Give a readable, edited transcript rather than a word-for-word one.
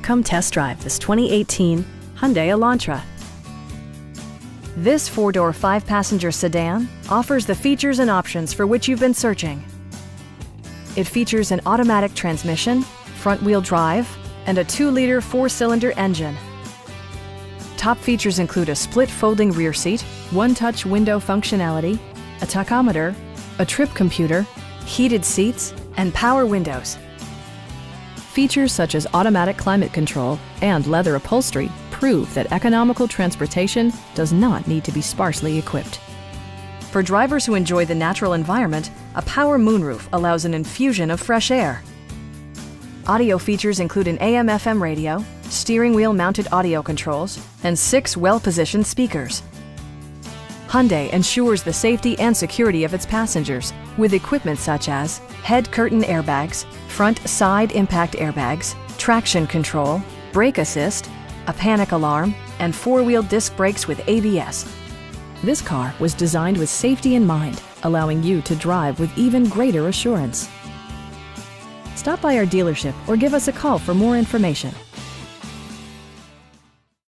Come test drive this 2018 Hyundai Elantra. This four-door, five-passenger sedan offers the features and options for which you've been searching. It features an automatic transmission, front-wheel drive, and a 2-liter four-cylinder engine. Top features include a split folding rear seat, one-touch window functionality, a tachometer, a trip computer, heated seats, and power windows. Features such as automatic climate control and leather upholstery prove that economical transportation does not need to be sparsely equipped. For drivers who enjoy the natural environment, a power moonroof allows an infusion of fresh air. Audio features include an AM/FM radio, steering wheel mounted audio controls, and 6 well-positioned speakers. Hyundai ensures the safety and security of its passengers with equipment such as head curtain airbags, front side impact airbags, traction control, brake assist, a panic alarm, and 4-wheel disc brakes with ABS. This car was designed with safety in mind, allowing you to drive with even greater assurance. Stop by our dealership or give us a call for more information.